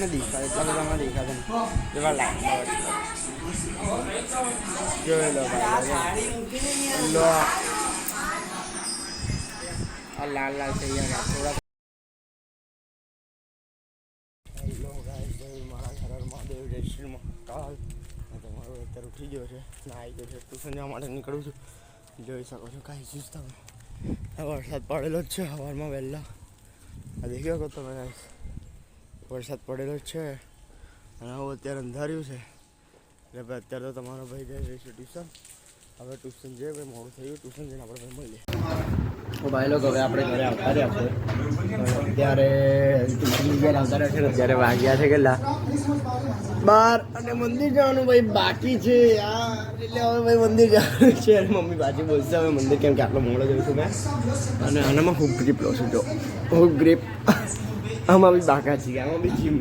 તમને દેખાય એટલા બધામાં દેખાતા જેવા લાગતા જોઈ લો ભાઈ લો આ લાલ લાલ થઈ ગયા થોડા મારા ઘર મહાદેવ જય શ્રી મહાકાલ તમારો અત્યારે ઉઠી ગયો છે નાહી ગયો છે ટ્યુશન જવા માટે નીકળું છું જોઈ શકો છો કાંઈ ચીજ તમે વરસાદ પડેલો જ છે સવારમાં વહેલા આ દેખ્યો કહો તમે વરસાદ પડેલો જ છે અને હવે અત્યારે અંધાર્યું છે એટલે ભાઈ અત્યારે તો તમારો ભાઈ જાય છે ટ્યુશન હવે ટ્યુશન જઈએ ભાઈ મોડું થઈ ગયું ટ્યુશન જઈને આપણે ભાઈ મળીએ તો ભાઈ લોકો હવે આપણે ઘરે આવતા રહ્યા આપણે અત્યારે ટ્યુશનની ઘેર આવતા રહ્યા છે અત્યારે વાગ્યા છે કેટલા 12 અને મંદિર જવાનું ભાઈ બાકી છે યાર એટલે હવે ભાઈ મંદિર જવાનું છે મમ્મી પાછી બોલશે હવે મંદિર કેમ કે આટલો મોડો જઉં છું મેં અને આનામાં હું ગ્રીપ લો છું જો હું ગ્રીપ આમાં બી બાકા છીએ આમાં બી જીમ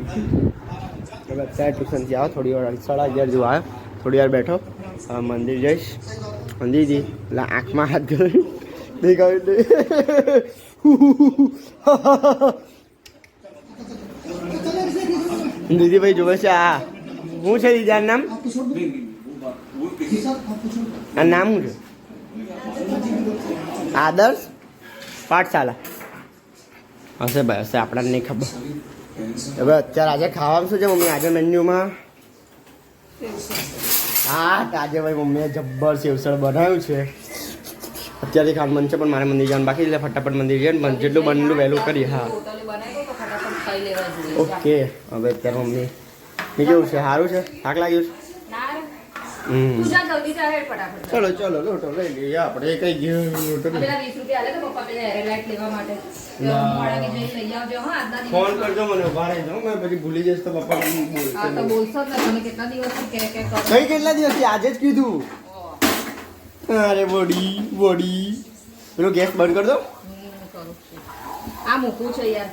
હવે અત્યારે ટ્યુશનથી આવો થોડી વાર 11:30 જેવું આવ્યો થોડી વાર બેઠો મંદિર જઈશ મંદિરજી એટલે આંખમાં હાથ ગયો દેખાય દીદીભાઈ જોવે છે આ શું છે દીદાનું નામ આ નામ શું છે આદર્શ પાઠશાલા હશે ભાઈ હશે આપણને નહીં ખબર હવે અત્યારે આજે ખાવાનું શું છે મમ્મી આજે મેન્યુમાં હા આજે ભાઈ મમ્મીએ જબ્બર સેવસળ બનાવ્યું છે અત્યારથી ખાવાનું મન છે પણ મારે મંદિર જવાનું બાકી એટલે ફટાફટ મંદિર જઈએ ને જેટલું બનેલું વહેલું કરી હા ઓકે હવે અત્યારે મમ્મી કેવું છે સારું છે થાક લાગ્યું છે ચલો ચલો લોટો લઈ લઈએ આપણે કઈ ગયું ફોન કરજો મને ઉભા રહી જાઉં મેં પછી ભૂલી જઈશ તો પપ્પા કઈ કેટલા દિવસથી આજે જ કીધું અરે બોડી પેલો ગેસ બંધ કરી દો આ મૂકું છે યાર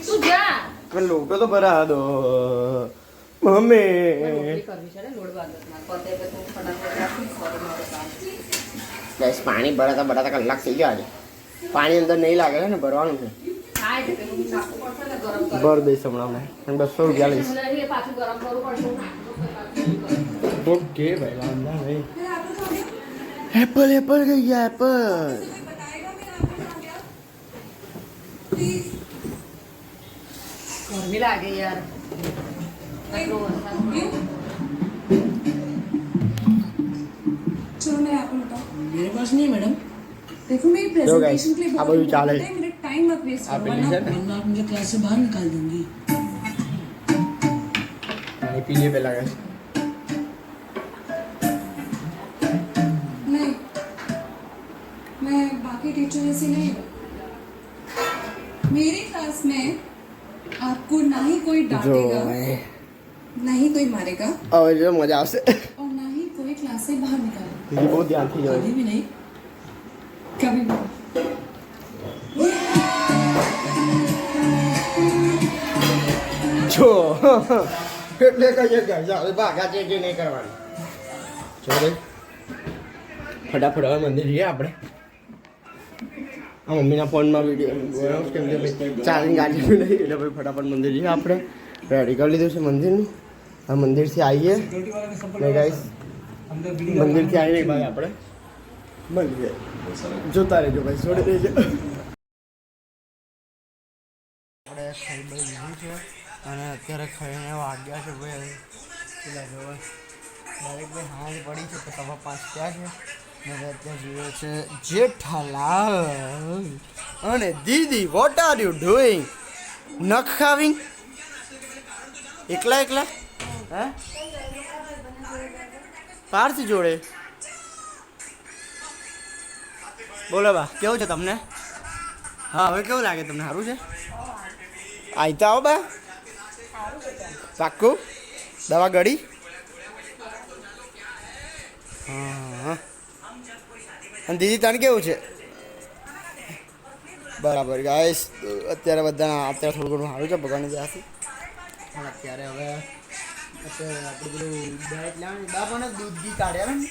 તું જા પણ લોટો તો ભરા દો મમ્મી બસ પાણી ભરાતા કલાક થઈ ગયા આજે પાણી અંદર નહીં લાગે છે ને ભરવાનું છે ભર દઈશ હમણાં અને 200 રૂપિયા લઈશ ઓકે ભાઈ વાંધા નહીં એપલ ગઈ ગયા એપલ ગરમી લાગે યાર चलो मैं आपको बताऊं मेरे पास नहीं मैडम देखो मेरी प्रेजेंटेशन के लिए अब अभी चाल है मेरा टाइम मत वेस्ट करो वरना आप मुझे क्लास से बाहर निकाल देंगी नहीं पीने पे लगा नहीं मैं बाकी टीचर जैसी नहीं हूँ मेरी क्लास में आपको ना ही कोई डांटेगा ना ही कोई मारेगा और जो मजा आवશે और ना ही कोई क्लास से बाहर निकालेगा ये बहुत ध्यान થી कभी भी नहीं कभी भी જો એટલે કહીએ કે હવે ભાગા છે કે નહીં કરવાની ચલો ફટાફટ હવે મંદિર જઈએ આપણે આ મમ્મીના ફોનમાં વિડીયો કેમ કે ચાર્જિંગ ગાડી નહીં એટલે ભાઈ ફટાફટ મંદિર જઈએ આપણે રેડી કરી લીધું છે મંદિરનું આ મંદિરથી આવીએ ને ગાઈસ મંદિરથી આવીને ભાઈ આપણે મળીએ જોતા રહેજો ભાઈ છોડી દેજો આપણે ખાઈ ભાઈ લીધું છે અને અત્યારે ખાઈને વાગ્યા છે ભાઈ પેલા જોવા દરેક ભાઈ હાથ પડી છે તો સવા 5 ક્યાં છે ને અત્યારે જોઈએ છે જેઠાલાલ અને દીદી વોટ આર યુ ડુઈંગ નખ ખાવિંગ એકલા હે પાર્થ જોડે બોલો બા કેવું છે તમને હા હવે કેવું લાગે તમને સારું છે આઈતા આવો બા પાક્કું દવા ગળી હા અને દીદી તને કેવું છે બરાબર ગાઈસ અત્યારે બધા અત્યારે થોડું ઘણું સારું છે ભગવાનની દયાથી પણ અત્યારે હવે અત્યારે આપણે પેલું ડાયટ લેવાનું બા પણ દૂધ ઘી કાઢ્યા ને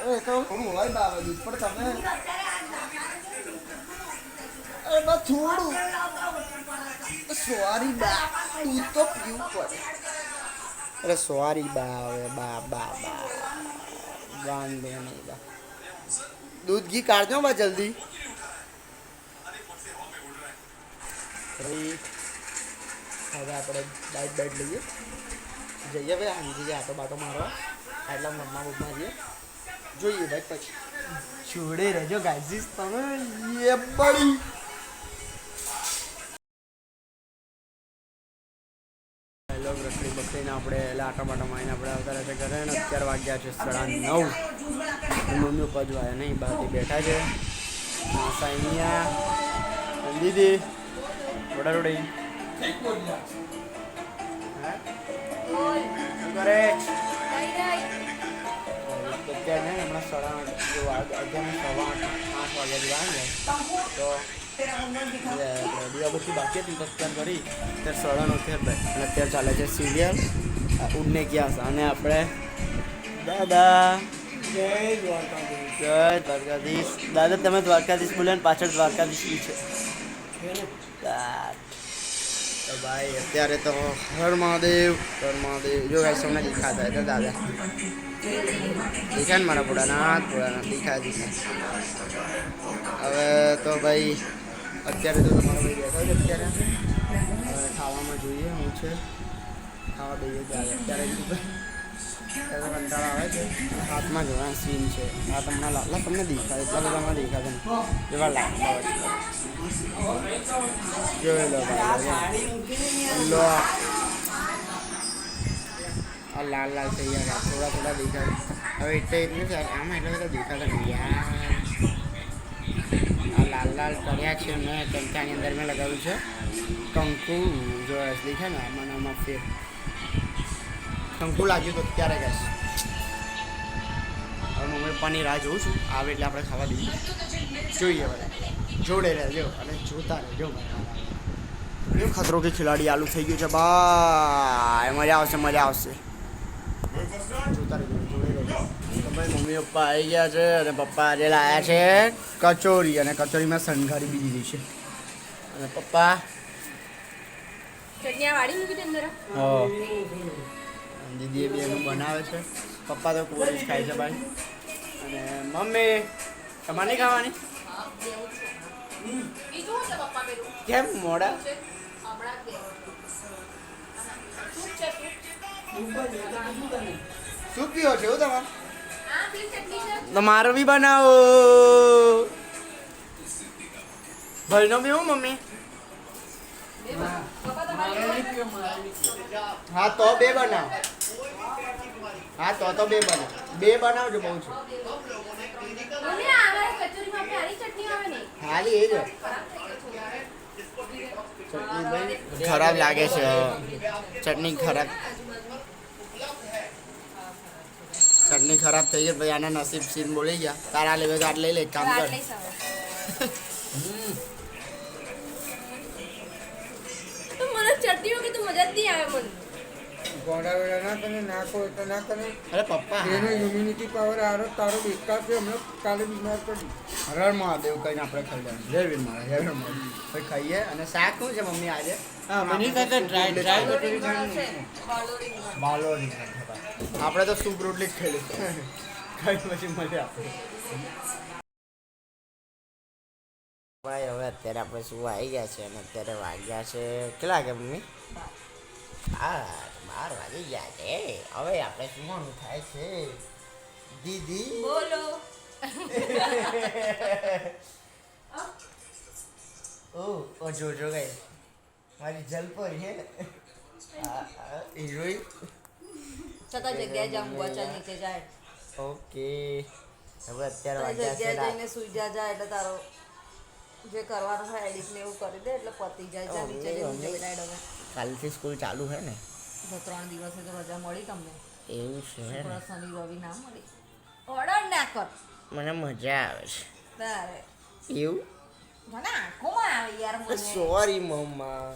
એ તો થોડું હોય બા દૂધ પણ તમે બા થોડું સોરી બા તું તો પીવું પડે અરે સોરી બા હવે બા બા બા વાંધો નહીં બા દૂધ ઘી કાઢજો બા જલ્દી ભાઈ હવે આપણે બાઈટ લઈએ જઈએ ભાઈ આંજી જઈએ આટો બાટો મારવા એટલા મમ્મા બમ્મા જઈએ જોઈએ ભાઈ પછી જોડે રહેજો ગાઈઝીસ તમે એ બળી હેલો રખડી બકરીને આપણે આટા બાટા મારીને આપણે આવતા રહેશે ઘરે ને 11 વાગ્યા છે 9:30 મમ્મી પપ્પા જો આવ્યા નહીં બાકી બેઠા છે સાઈનિયા દીદી રોડા રોડી કરે અત્યારે ને હમણાં 8:30 વાગ્યા તો દીવાબત્તી બાકી હતી તો અત્યારે કરી અત્યારે 9:30 અને અત્યારે ચાલે છે સિરિયલ ઉડને ક્યાં અને આપણે દાદા જય દ્વારકાધીશ દાદા તમે દ્વારકાધીશ બોલ્યા ને પાછળ દ્વારકાધીશ બી છે તો ભાઈ અત્યારે તો હર મહાદેવ જો ગાઈસ તમને દેખાતા હતા દાદા દેખાય ને મારા પુરાના દેખાય હવે તો ભાઈ અત્યારે તો તમારો ભાઈ બેઠો છે અત્યારે હવે ખાવામાં જોઈએ હું છે ખાવા દઈએ ત્યારે અત્યારે કંટાળો આવે છે હાથમાં જોવા સીન છે આ તમને લાગલા તમને દેખાય એટલા બધામાં દેખાતા નહીં એવા લાગતા હોય જોઈ લો ભાઈ લો આ લાલ થઈ ગયા થોડા દેખાય હવે એટલું આમાં એટલા બધા દેખાતા નહીં યાર આ લાલ કર્યા છે મેં ચમચાની અંદર મેં લગાવ્યું છે કંકુ જો દેખાય ને આમાં ફેર કંકુ લાગ્યું તો ક્યારે ગેસ હવે મમ્મી પપ્પાની રાહ જોઉં છું આવે એટલે આપણે ખાવા દઈએ જોઈએ હવે જોડે રહેજો અને જોતા રહેજો એવું ખતરો કે ખિલાડી આલુ થઈ ગયું છે બાય મજા આવશે જોતા રહેજો જોડે રહેજો તો ભાઈ મમ્મી પપ્પા આવી ગયા છે અને પપ્પા આજે લાવ્યા છે કચોરી અને કચોરીમાં સંઘારી બી દીધી છે અને પપ્પા ચટણી વાળી મૂકી દે અંદર હા દીદી બી એનું બનાવે છે પપ્પા તો કોરી ખાય છે ભાઈ અને મમ્મી તમારે નહીં ખાવાની કેમ મોડા શું પીવો છે એવું તમારે તમારો બી બનાવો ભાઈનો બી હું મમ્મી હા તો બે બનાવ હા તો બે બનાવ બે બનાવજો બહુ છે હાલી એ જ ચટણી ભાઈ ખરાબ લાગે છે ચટણી ખરાબ થઈ ગઈ ભાઈ આના નસીબ સીન બોલી ગયા તારા લેવે તો આટ લઈ લે કામ કર મને ચટણી વગર તો મજા જ નહીં આવે મને ગોડા વેડા ના તને નાખો એટલે ના તને અરે પપ્પા એનો ઇમ્યુનિટી પાવર આરો તારો બેકાર છે હમણાં કાલે બીમાર પડી હરણ મહાદેવ કહીને આપણે ખાઈ લેવાનું જય વીર મારા જય વીર મારા ભાઈ ખાઈએ અને શાક શું છે મમ્મી આજે હા મની સાથે ડ્રાય કચોરી બાલોરી આપણે તો સૂપ રોટલી જ ખાઈ લઈશું ખાઈ પછી મજા આપણે ભાઈ હવે અત્યારે આપણે શું આવી ગયા છે અને અત્યારે વાગ્યા છે કેટલા વાગ્યા મમ્મી 12 વાગી ગયા છે હવે આપણે સુવાનું થાય છે દીદી બોલો ઓ જો ગઈ મારી જલપર છે હીરોઈન છતાં જગ્યાએ જાઉં બચા નીચે જાય ઓકે હવે અત્યારે વાગ્યા છે જગ્યાએ જઈને સુઈ જાય એટલે તારો જે કરવાનું હોય એડિટ ને એવું કરી દે એટલે પતી જાય જા નીચે જઈને જઈને હવે કાલથી સ્કૂલ ચાલુ છે ને તો 3 દિવસે તો રજા મળી તમને એવું છે શુક્ર શનિ રવિ ના મળી ઓર્ડર ના કર મને મજા આવે છે તારે એવું મને આંખોમાં આવે યાર મને સોરી મમ્મા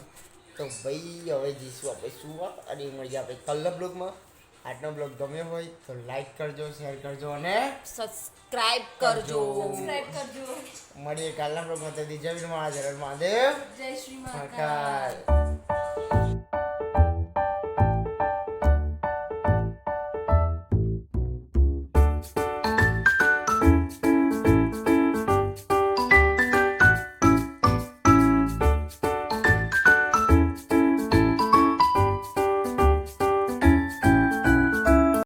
તો ભાઈ હવે જીશું આપણે શું અને મળી આપણે કલર બ્લોગમાં આજનો બ્લોગ ગમ્યો હોય તો લાઈક કરજો, શેર કરજો અને સબસ્ક્રાઇબ કરજો. કરજો. મળીએ કાલના બ્લોગમાં. તે જય વીર મહારાજ, હર હર મહાદેવ. જય શ્રી મહાકાલ.